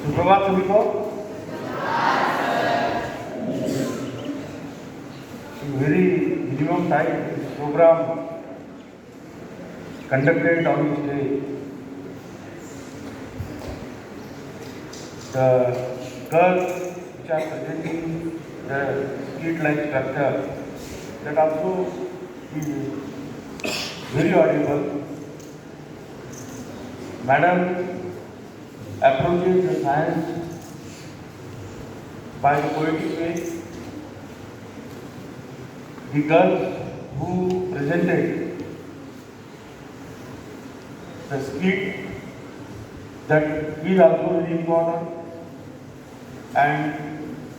सुप्रभात सभी को। Very minimum time programme conducted on this day. The curves which are presenting the street-like structure that also is very audible. Madam approaches the science by the poetic way. The girls who presented the skit that is also very important, and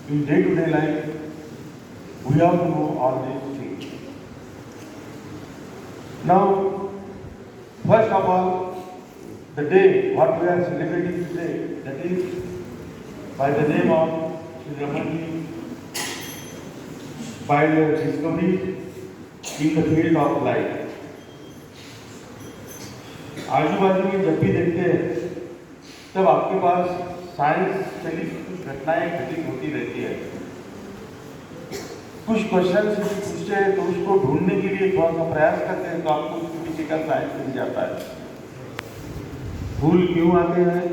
in day-to-day life we have to know all these things. Now, first of all, the day what we are celebrating today, that is by the name of Sri Ramanji, by the discovery in the field of life. आजू बाजू में जब भी देखते हैं तब आपके पास science से कुछ घटनाएं घटित होती रहती है। कुछ क्वेश्चन से पूछते हैं तो उसको ढूंढने के लिए थोड़ा सा प्रयास करते हैं तो आपको उसके पीछे का साइंस मिल जाता है। फूल क्यों आते हैं,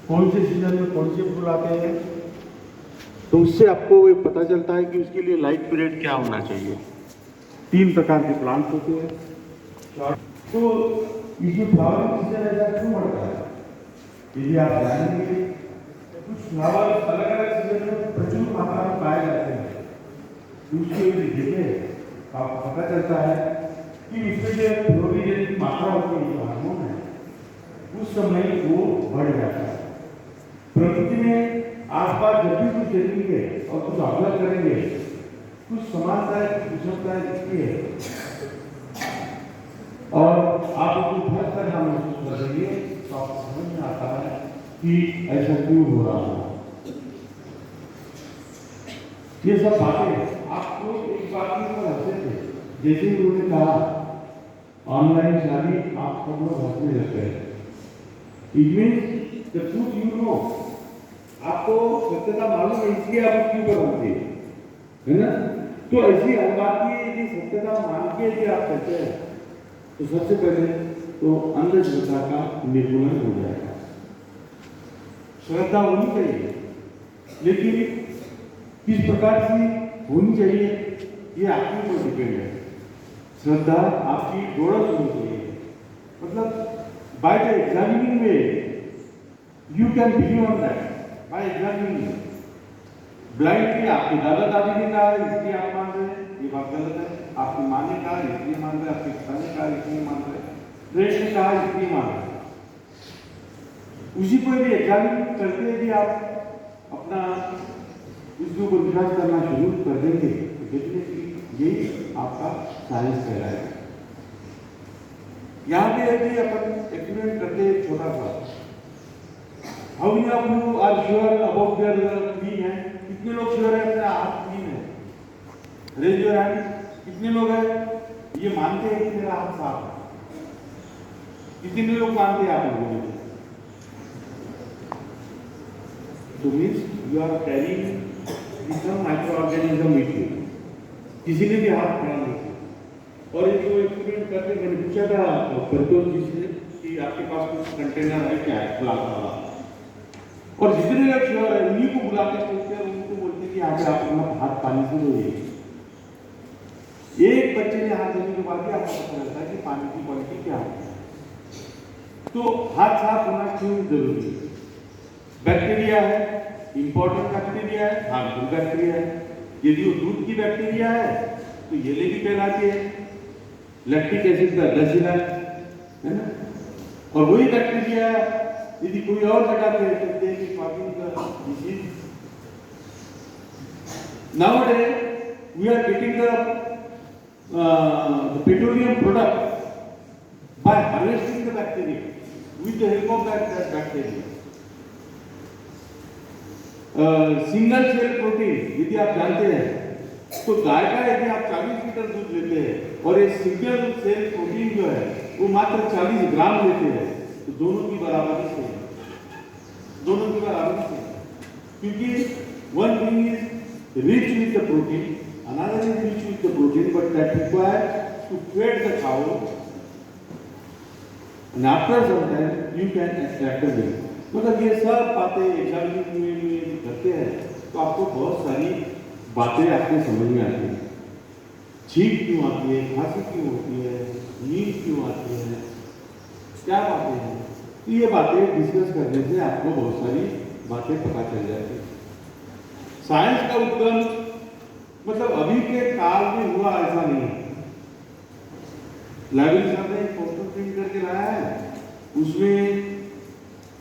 कौन से सीजन में कौन से फूल आते हैं, तो उससे आपको ये पता चलता है कि उसके लिए लाइट पीरियड क्या होना चाहिए। 3 प्रकार के प्लांट्स होते हैं। तो ये फ्लावरिंग सीजन ऐसा क्यों बढ़ता है, यदि आप जानेंगे कुछ फ्लावर अलग अलग सीजन में प्रचुर मात्रा में पाए जाते हैं, उसके यदि देखें आपको पता चलता है कि उसमें जो फ्लोरिन की मात्रा होती है, जो हार्मोन है, उस समय वो बढ़ जाता है। प्रकृति में आसपास जब भी कुछ देखेंगे और कुछ ऑब्जर्व करेंगे, कुछ समानताएं कुछ विषमताएं दिखती है और आप उसको हर तरह महसूस करेंगे तो आपको समझ में आता है कि ऐसा क्यों हो रहा है। ये सब बातें आप लोग एक बात पर हंसते थे, जैसे ही उन्होंने कहा ऑनलाइन शादी, आप सब लोग हंसने लगते हैं। It means the truth you know, आपको सत्यता मालूम है इसलिए आप क्यों करवाते है ना। तो ऐसी हर बात की यदि सत्यता मान के यदि आप कहते हैं तो सबसे पहले तो अंधश्रद्धा का निर्मूलन हो जाएगा। श्रद्धा होनी चाहिए, लेकिन किस प्रकार से होनी चाहिए ये आपके ऊपर डिपेंड है। श्रद्धा आपकी गोरस होनी चाहिए, मतलब by the examining way you can believe on that. Bye examining blindly आपके दादा दादी ने कहा इसलिए आप मान रहे हैं, ये बात गलत है। आपकी माँ ने कहा इसलिए मान रहे, आपके पिता ने कहा इसलिए मान रहे, फ्रेंड ने कहा इसलिए मान रहे। उसी पर भी एग्जामिन करते यदि आप अपना उसके ऊपर विश्वास करना शुरू कर देंगे तो डेफिनेटली यही आपका साइंस कहलाएगा। यहाँ पे यदि अपन एक्सपेरिमेंट करते हैं छोटा सा, how many of you are sure about their clean है? कितने लोग श्योर है अपना हाथ क्लीन है? Raise your hand. कितने लोग हैं ये मानते हैं कि मेरा हाथ साफ है? कितने लोग मानते हैं आप लोगों ने? तो means you are carrying some micro organism with you. किसी ने भी हाथ खड़ा नहीं किया। और ये जो एक्सपेरिमेंट करते मैंने पूछा था परितोष जी से कि आपके पास कुछ कंटेनर है क्या है ग्लास वाला, और जितने लोग श्योर है उन्हीं को बुला के पूछते हैं, उनको बोलते हैं कि यहाँ पे आप अपना हाथ पानी से धोइए। एक बच्चे ने हाथ धोने के बाद ही आपको पता चलता है कि पानी की क्वालिटी क्या है। तो हाथ साफ होना क्यों जरूरी है? बैक्टीरिया है, इंपॉर्टेंट बैक्टीरिया है, हार्मफुल बैक्टीरिया है। यदि वो दूध की बैक्टीरिया है तो ये भी कहलाती है, लैक्टिक एसिड का डसिला है ना। और वही बैक्टीरिया यदि कोई और जगह पे कहते हैं कि causing the disease. Nowadays we are getting the petroleum product by harvesting the bacteria with the help of that bacteria. Single cell protein यदि आप जानते हैं तो गाय का यदि आप 40 लीटर दूध लेते हैं और एक सिंगल सेल प्रोटीन जो है वो मात्र 40 ग्राम लेते हैं तो दोनों की बराबरी से दोनों क्योंकि one thing is rich with the protein, another is rich with the protein, but that requires to feed the cow, and after some time you can extract the milk. मतलब ये सब बातें एग्जामिनिंग में करते हैं तो आपको बहुत सारी बातें आपके समझ में आती हैं। छींक क्यों आती है, खांसी क्यों होती है, नींद क्यों आती है, क्या बातें हैं, तो ये बातें डिस्कस करने से आपको बहुत सारी बातें पता चल जाती हैं। साइंस का उद्गम मतलब अभी के काल में हुआ ऐसा नहीं है। लाइब्रेरी साहब ने एक पोस्टर प्रिंट करके लाया है, उसमें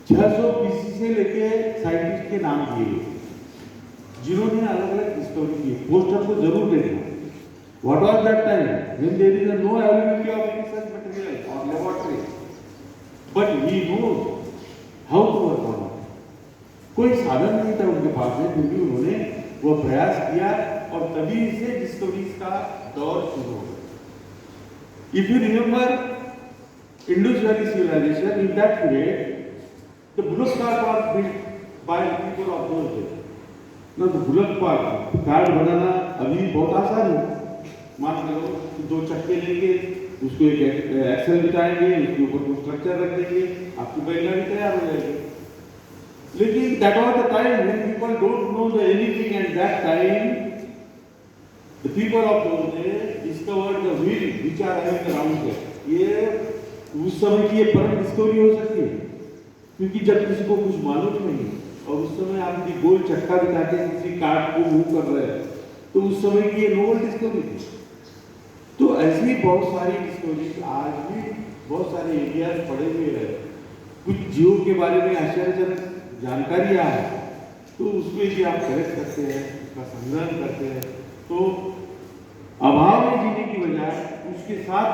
600 पीसी से लेके साइंटिस्ट के नाम दिए जिन्होंने अलग अलग डिस्कवरी की। पोस्टर को जरूर देखना। What was that time when there is no availability of any such material or laboratory, but he knows how to work on it. कोई साधन नहीं था उनके पास में, फिर भी उन्होंने वो प्रयास किया और तभी से डिस्कवरीज का दौर शुरू हो गया। If you remember Indus Valley civilization, in that period the bullock cart was built by the people of those days. Now the bullock cart बनाना अभी बहुत आसान है। मान लो कि 2 चक्के लेंगे, उसको एक एक्सेल बिठाएंगे, उसके ऊपर कुछ स्ट्रक्चर रख देंगे, आपकी बैलगाड़ी तैयार हो जाएगी। लेकिन that was the time when people don't know the anything, and that time the people of those days discovered the wheel which are having around there. ये उस समय की ये परम डिस्कवरी हो सकती है, क्योंकि जब किसी को कुछ मालूम नहीं और उस समय आप यदि गोल चक्का बिठा के किसी कार्ट को मूव कर रहे हैं तो उस समय की ये नोबल डिस्कवरी थी। तो ऐसी बहुत सारी डिस्कवरीज आज भी बहुत सारे एरियाज पड़े हुए हैं। कुछ जीवों के बारे में आश्चर्यजनक जानकारियाँ हैं, तो उसमें भी आप करेक्ट करते हैं, उसका संग्रहण करते हैं, तो अभाव में जीने की बजाय उसके साथ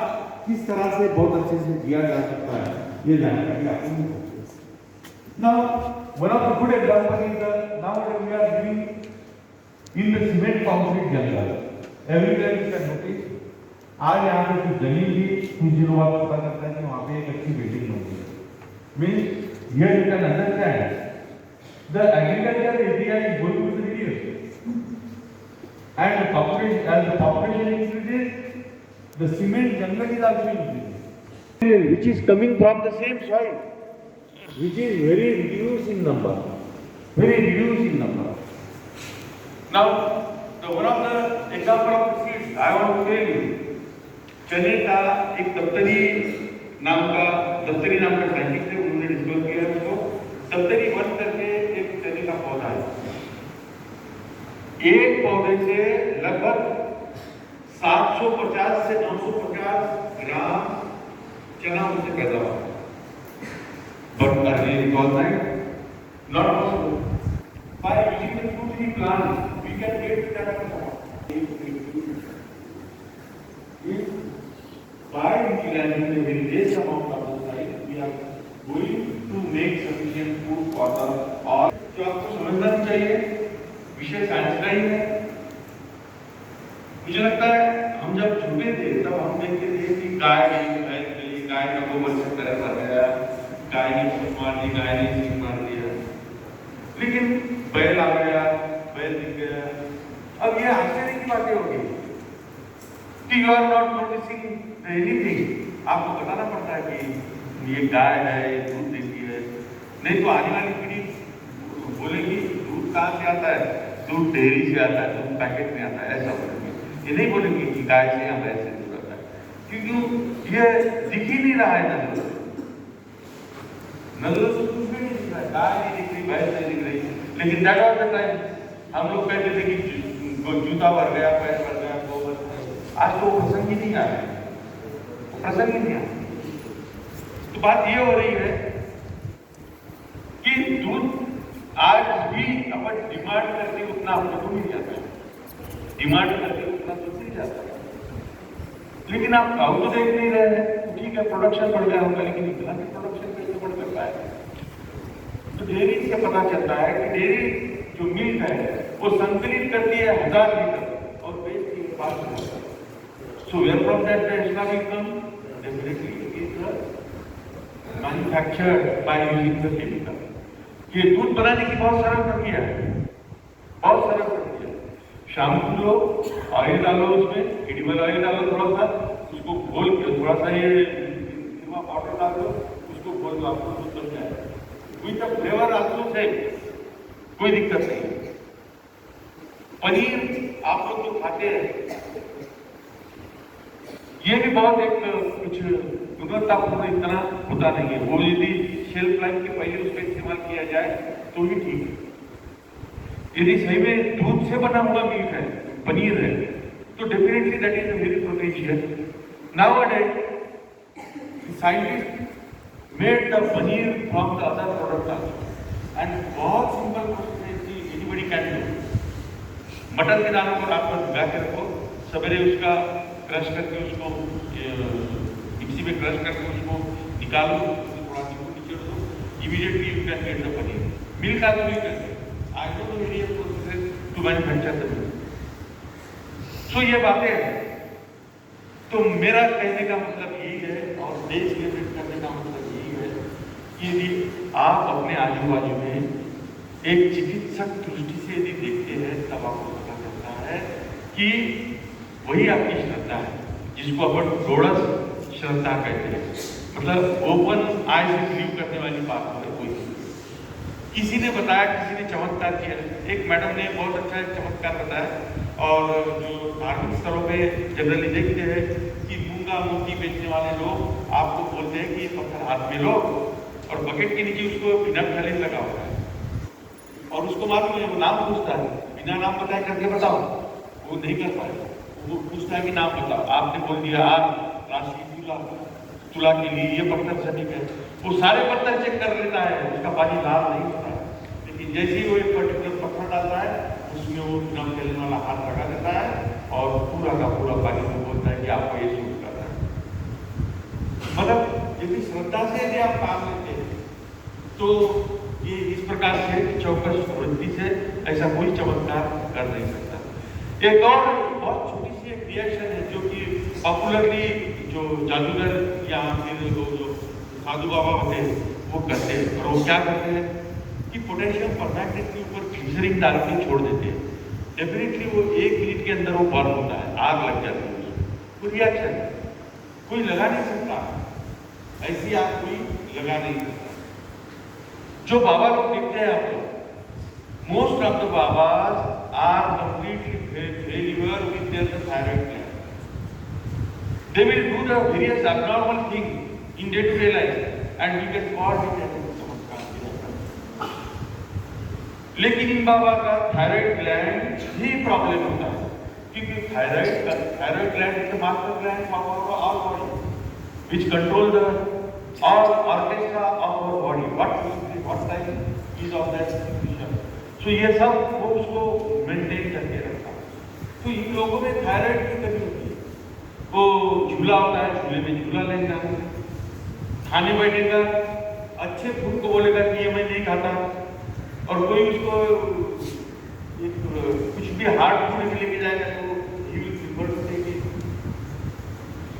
किस तरह से बहुत अच्छे से जिया जा सकता है, ये जानकारी आपको मिल सकती है। Now, one of the good example is that nowadays we are living in the cement concrete jungle. Everywhere you can notice, आज यहाँ पे कुछ जमीन भी कुछ दिनों बाद पता चलता है कि वहाँ पे एक अच्छी बिल्डिंग होगी। Means here you can understand the agricultural area is going to reduce, and the population, as the population increases, the cement jungle is also increasing, which is coming from the same soil, which is very reduced in number, very reduced in number. Now, the one of the example of the seeds I want to tell you. चने का एक दफ्तरी नाम का scientist है, उन्होंने discover किया है उसको। दफ्तरी वन करके एक चने का पौधा है। एक पौधे से लगभग 750 से 950 ग्राम चना उससे पैदा हुआ। But early government not possible. By using the 2-3 plants, we can get that amount. By utilizing the very less amount of the site, we are going to make sufficient food for the all. जो आपको समझना चाहिए, विषय science का ही है। मुझे लगता है हम जब छोटे थे तब हम देखते थे कि गाय का गोबर से तरह भर गया, गाय ने फूट मार दी, गाय ने सींग मार दिया, लेकिन बैल आ गया, बैल दिख गया। अब ये आश्चर्य की बातें हो गई कि you are not noticing anything. आपको बताना पड़ता है कि ये गाय है, दूध देती है, नहीं तो आने वाली पीढ़ी बोलेगी दूध कहाँ से आता है, दूध डेयरी से आता है, दूध पैकेट में आता है, ऐसा बोलेंगे। ये नहीं बोलेंगे कि गाय से या भैंस से दूध आता है, क्योंकि ये दिख ही नहीं रहा है नजरों से कुछ भी नहीं दिख रहा है, गाय नहीं दिख रही, भैंस नहीं दिख रही। लेकिन दैट वाज द टाइम हम लोग कहते थे कि जूता भर गया, पैर भर गया, गोबर। आज तो प्रसंग ही नहीं आ रहा है, प्रसंग ही नहीं आ रहा। तो बात ये हो रही है कि दूध आज भी अपन डिमांड करके उतना हमको तो नहीं जाता है, डिमांड करके उतना तो नहीं जाता है, लेकिन आप गाँव तो देख नहीं रहे हैं। ठीक है, प्रोडक्शन बढ़ गया होगा, लेकिन इतना भी प्रोडक्शन कैसे बढ़ सकता है? तो डेयरी से पता चलता है कि डेयरी जो मिल्क है वो संकलित करती है 1000 लीटर और बेचती है 500 litre. So where from that the extra income? Definitely it is manufactured by using the chemical. ये दूध बनाने की बहुत सरल प्रक्रिया है, बहुत सरल प्रक्रिया। शाम को लो, ऑयल डालो, उसमें एडिबल ऑयल डालो थोड़ा सा, उसको घोल के थोड़ा सा ये पाउडर डाल दो, उसको घोल दो, आपको दूध बन जाएगा। With the flavour also say कोई दिक्कत नहीं। पनीर आप लोग जो खाते हैं ये भी बहुत एक कुछ गुणवत्तापूर्ण इतना होता नहीं है। वो यदि शेल्फ लाइफ के पहले उसका इस्तेमाल किया जाए तो ही ठीक है। यदि सही में दूध से बना हुआ मिल्क है, पनीर है, तो definitely that is a very proteinous. Nowadays scientist made the paneer from the other product and बहुत सिंपल प्रोसेस है कि एनीबॉडी कैन डू। मटर के दानों को रात भर भिगा के रखो, सवेरे उसका क्रश करके उसको मिक्सी में क्रश करके उसको निकाल दो, थोड़ा नींबू निचोड़ दो, immediately you can get the paneer. Milk also you can. I don't know very process to manufacture the milk. So ये बातें हैं। तो मेरा कहने का मतलब यही है और देश लिमिट करने का मतलब यही है कि यदि आप अपने आजू बाजू में एक चिकित्सक दृष्टि से यदि देखते हैं तब आपको पता चलता है कि वही आपकी श्रद्धा है, जिसको अपन डोड़स श्रद्धा कहते हैं। मतलब ओपन आई से बिलीव करने वाली बात है। कोई किसी ने बताया, किसी ने चमत्कार किया। एक मैडम ने बहुत अच्छा चमत्कार बताया और जो धार्मिक स्थलों पे जनरली देखते हैं कि मूंगा मूंगी बेचने वाले लोग आपको बोलते हैं कि ये पत्थर हाथ में लो और बकेट के नीचे उसको बिना खले लगा हुआ है और उसको मालूम है, वो नाम पूछता है, बिना नाम बताए करके बताओ, वो नहीं कर पाएगा। वो पूछता है कि नाम बताओ, आपने बोल दिया आप राशि तुला के लिए ये पत्थर सटीक है, वो सारे पत्थर चेक कर लेता है, उसका पानी लाल नहीं होता है। लेकिन जैसे ही वो एक पर्टिकुलर पत्थर डालता है उसमें वो बिना खेलने वाला हाथ लगा देता है और पूरा का पूरा पानी को बोलता है कि आपको ये सूट कर रहा है। मतलब यदि श्रद्धा से यदि आप काम लेते हैं तो ये इस प्रकार से चौकस वृत्ति से ऐसा कोई चमत्कार कर नहीं सकता। एक और बहुत छोटी सी एक रिएक्शन है जो कि पॉपुलरली जो जादूगर या फिर जो साधु बाबा होते हैं वो करते हैं। और वो क्या करते हैं कि पोटेशियम परमैंगनेट के ऊपर ग्लिसरीन डाल के छोड़ देते हैं। डेफिनेटली वो 1 मिनट के अंदर वो बर्न होता है, आग लग जाती है। वो रिएक्शन कोई लगा नहीं सकता, ऐसी आग कोई लगा नहीं सकता। जो बाबा लोग देखते हैं आप लोग, most of the babas are completely failure with their thyroid gland. They will do the various abnormal thing in day-to-day life and we can call it as चमत्कार। लेकिन इन बाबा का थायराइड ग्लैंड ही प्रॉब्लम होता है क्योंकि thyroid gland is the master gland of our body which control the all orchestra of our body. What type is of that function? So ये सब वो उसको मेंटेन करके रखता है। तो इन लोगों में थायराइड की कमी होती है। वो झूला होता है, झूले में झूला लेगा, खाने बैठेगा, अच्छे फूड को बोलेगा कि ये मैं नहीं खाता और कोई उसको कुछ भी हार्ड फूड में लेके जाएगा तो he will prefer to take it.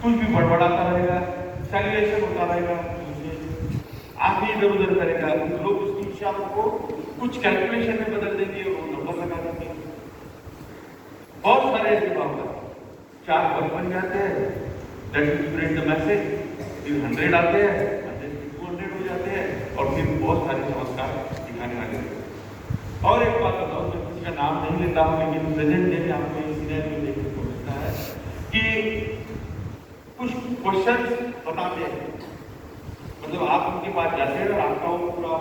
कुछ भी बड़बड़ाता रहेगा, सैल्यूएशन होता रहेगा, आंखें इधर उधर करेगा। लोग उसकी इशारों को कुछ कैलकुलेशन में बदल देंगे और नंबर लगा देंगे। बहुत सारे ऐसे बात 4 बल्ब बन जाते हैं, that will spread the message, फिर 100 आते हैं, 200 हो जाते हैं और फिर बहुत सारे चमत्कार दिखाने वाले हैं। और एक बात बताओ, मैं किसी का नाम नहीं लेता हूँ लेकिन प्रेजेंट डे में आपको ये सिनेरियो देखने को मिलता है कि कुछ क्वेश्चन बताते हैं, मतलब आप उनके पास जाते हैं और आपका वो पूरा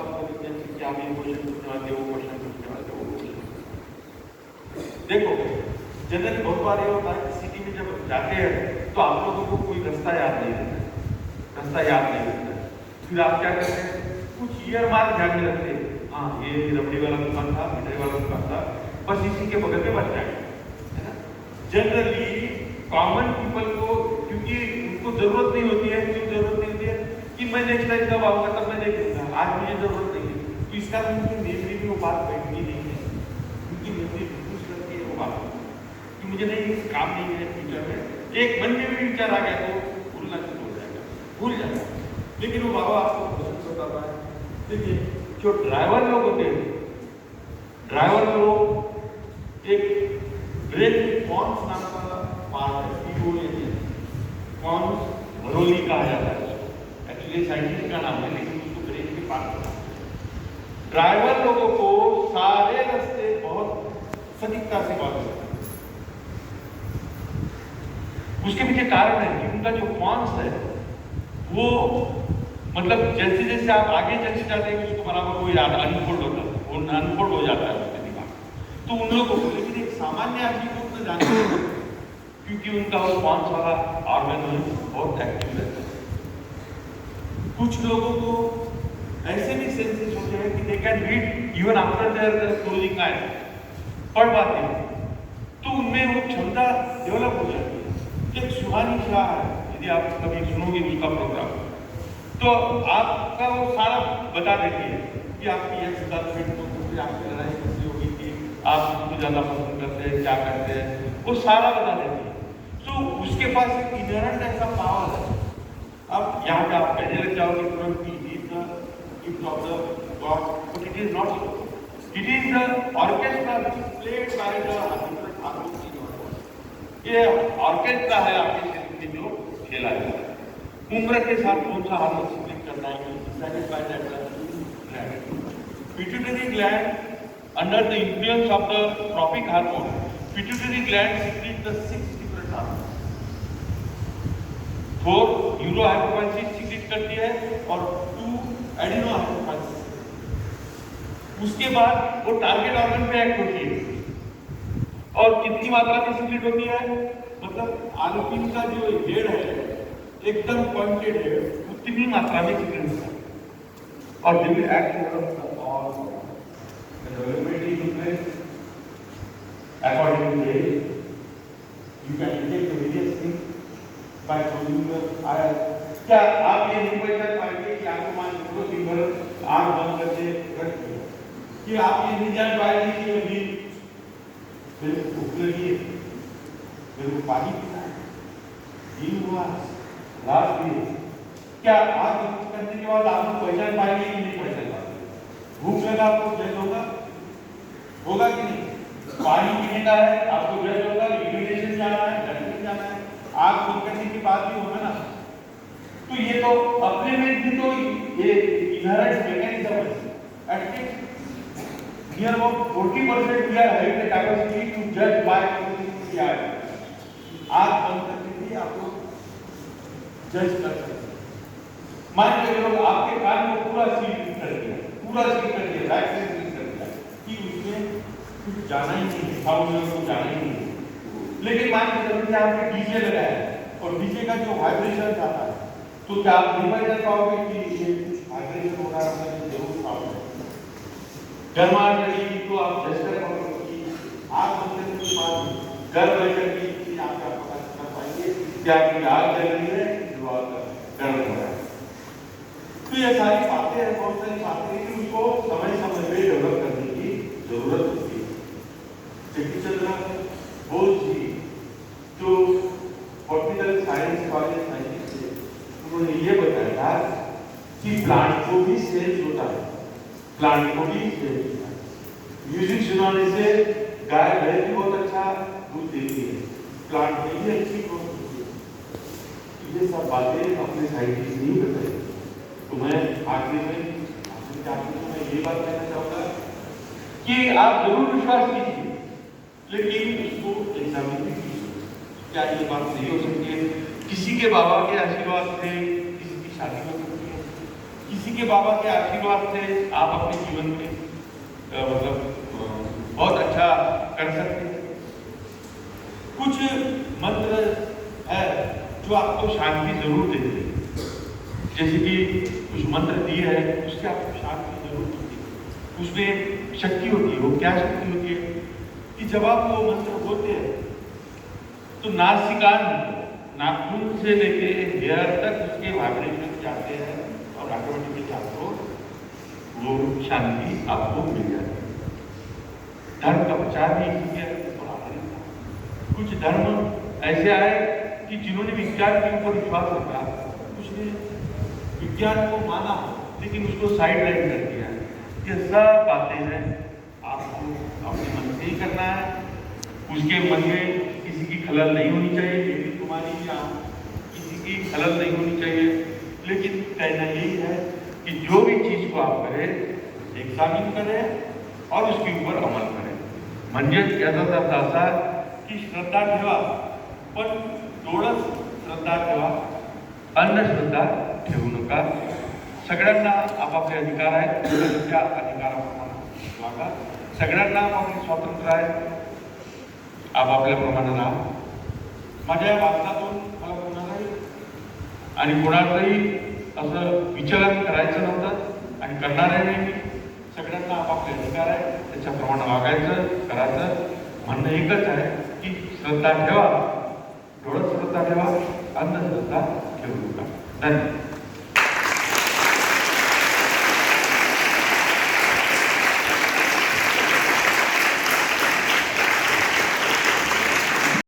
क्या आप ये क्वेश्चन पूछने वाले वो क्वेश्चन पूछने वाले वो क्वेश्चन। देखो जनरली बहुत बार ये होता है सिटी में जब जाते हैं तो आप लोगों को कोई रास्ता याद नहीं रहता है। फिर आप क्या करते हैं, कुछ ईयर मार्क ध्यान में रखते हैं, हाँ ये रबड़ी वाला दुकान था, मिठाई वाला दुकान था, बस इसी के बगल में बच जाएगा, है ना। जनरली कॉमन पीपल को क्योंकि उनको जरूरत नहीं होती है, क्यों जरूरत नहीं होती है कि मैं नेक्स्ट टाइम जब आऊँगा तब मैं देख लूँगा, आज मुझे जरूरत नहीं है। तो इसका उनकी मेमोरी में वो बात बैठती नहीं है, उनकी मेमोरी रिड्यूस करती है वो बात कि मुझे नहीं काम नहीं है फ्यूचर में। एक मन में भी विचार आ गया तो भूलना शुरू हो जाएगा, भूल जाएगा। लेकिन वो बाबा आपको क्वेश्चन बताता है, देखिए जो ड्राइवर लोग होते हैं, ड्राइवर लोग एक ब्रेक में कॉन्स नाम का पार्ट है, कॉन्स भरोली कहा जाता है उसको, एक्चुअली साइंटिस्ट का नाम है लेकिन उसको ब्रेक के पार्ट। ड्राइवर लोगों को सारे रास्ते बहुत सटीकता से बात करते हैं। उसके पीछे कारण है कि उनका जो कॉन्स है वो मतलब जैसे जैसे आप आगे चलते जाते हैं उसको बराबर वो याद अनफोल्ड होता है, वो अनफोल्ड हो जाता है उसके दिमाग। तो उन लोगों को, लेकिन एक सामान्य आदमी को तो जानते हैं क्योंकि उनका वो कॉन्स वाला ऑर्गन बहुत एक्टिव रहता है। कुछ लोगों को ऐसे भी सेंसेस होते हैं कि they can read even after their closing eye, पढ़ पाते हैं, तो उनमें वो क्षमता डेवलप हो जाती है। एक सुहानी शाह है, यदि आप कभी सुनोगे उसका प्रोग्राम, तो आपका वो सारा बता देती है कि आपकी एक्स गर्लफ्रेंड को तुमसे आपकी लड़ाई कैसी होगी थी, आप उसको ज़्यादा पसंद करते हैं, क्या करते हैं, वो सारा बता देती है। तो उसके पास एक इनहेरेंट ऐसा पावर है। अब यहाँ पे आप कहने लग जाओगे तुरंत कि it is the gift of the God, but it is not so. It is the orchestra played by the harmonium. ये ऑर्केस्ट्रा है आपके शरीर में जो खेला जाता है। उम्र के साथ कौन सा हार्मोन सिक्रेट करना है, satisfy that gland. Pituitary gland, under the influence of the trophic hormone, pituitary gland secretes the 6 different hormones. 4 यूरोहाइपोफाइसिस secrete करती है और 2 एडिनोहाइपोफाइसिस। उसके बाद वो टारगेट ऑर्गन पे एक्ट होती है और कितनी मात्रा में सिक्रेट होती है, मतलब आलुपिन का जो हेड है एकदम पॉइंटेड है, उतनी मात्रा में सिक्रेट होता है और they will act on the development is according to age. You can take the various things by closing your eye. क्या आप ये नहीं बता पाएंगे कि आपको मान लो दिन भर आंख बंद करके रख दिया कि आप ये नहीं जान पाएंगे कि अभी मेरे को भूख लगी है, मेरे को पानी पीना है, दिन हुआ, रात भी। क्या आप करने के बाद आपको पहचान पाएंगे कि नहीं पहचान पाएंगे? भूख लगा आपको जज होगा, होगा कि नहीं? पानी पीने का है आपको जज होगा, यूरिनेशन जाना है, डॉक्टर जाना है, आग बंद करने के बाद भी होगा ना। तो ये तो अपने में भी तो ये इनहेरेंट मैकेनिज्म है। At least near about 40% we are having the capacity to judge by the eye. आग बंद करके भी आप लोग जज कर सकते हैं। मान के चलो आपके कान को पूरा सील कर दिया, राइट से सील कर दिया कि उसमें कुछ जाना ही नहीं है, साउंड को जाना ही नहीं है। लेकिन मान के चलो कि आपने डीजे लगाया है और डीजे का जो वाइब्रेशन आता है, तो क्या आप नहीं कर पाओगे कि ये कुछ वाइब्रेशन हो रहा है, जरूर साउंड है। गर्माहट लगी तो आप जज कर पाओगे कि आग बंद करने के बाद घर बैठकर भी आप क्या पता कर पाएंगे कि आपकी आग जल रही है जो आग गर्म हो रहा है। तो ये सारी बातें हैं, बहुत सारी बातें हैं कि उसको समय समय पे डेवलप करने की जरूरत होती है। जगदीश चंद्र बोस जी जो पॉलिटिकल साइंस कॉलेज साइंटिस्ट थे, उन्होंने ये बताया था कि प्लांट को भी सेल्स होता है, प्लांट को भी सेल्स होता है। म्यूजिक सुनाने से गाय भैंस भी बहुत अच्छा दूध देती है, प्लांट में भी अच्छी ग्रोथ होती है। ये सब बातें अपने साइंटिस्ट नहीं बताई। तो मैं आखिर में ये बात कहना चाहूँगा कि आप जरूर विश्वास कीजिए, लेकिन उसको एग्जामिन भी कीजिए। क्या ये बात सही हो सकती है? किसी के बाबा के आशीर्वाद से किसी की शादी हो सकती है, किसी के बाबा के आशीर्वाद से आप अपने जीवन में मतलब बहुत अच्छा कर सकते हैं। कुछ मंत्र है जो आपको शांति जरूर देते हैं, जैसे कि कुछ मंत्र दिए हैं उससे आपको शांति जरूर मिलती है, उसमें शक्ति होती है। वो क्या शक्ति होती है कि जब आप वो मंत्र बोलते हैं तो नासिकान नाखून से लेके हेयर तक उसके वाइब्रेशन जाते हैं और ऑटोमेटिकली आपको वो शांति आपको मिल जाती है। धर्म का प्रचार भी इसलिए आधारित था। कुछ धर्म ऐसे आए कि जिन्होंने विज्ञान के ऊपर विश्वास रखा, उसने विज्ञान को माना लेकिन उसको साइड लाइन कर दिया। नहीं करना है, उसके मन में किसी की खलल नहीं होनी चाहिए, मेरी तुम्हारी या किसी की खलल नहीं होनी चाहिए। लेकिन कहना यही है कि जो भी चीज को आप करें, एग्जामिन करें और उसके ऊपर अमल करें। म्हणजेच याचा अर्थ असा की श्रद्धा ठेवा, पण थोडंच श्रद्धा ठेवा, अंधश्रद्धा ठेवू नका। सगळ्यांना आपापले अधिकार आहेत, त्या अधिकाराप्रमाणे वागा। सगळ्यांना आपापले स्वातंत्र्य आहे, आपापल्याप्रमाणे राहा। माझ्या या वाचनातून मला कोणालाही आणि कोणाचंही असं विचलन करायचं नव्हतं आणि करणारही नाही। सगळ्यांना आपापले अधिकार आहे, त्याच्याप्रमाणे वागायचं, करायचं। म्हणणं एकच आहे की श्रद्धा ठेवा, थोडं श्रद्धा ठेवा, अंधश्रद्धा ठेवू नका। धन्यवाद।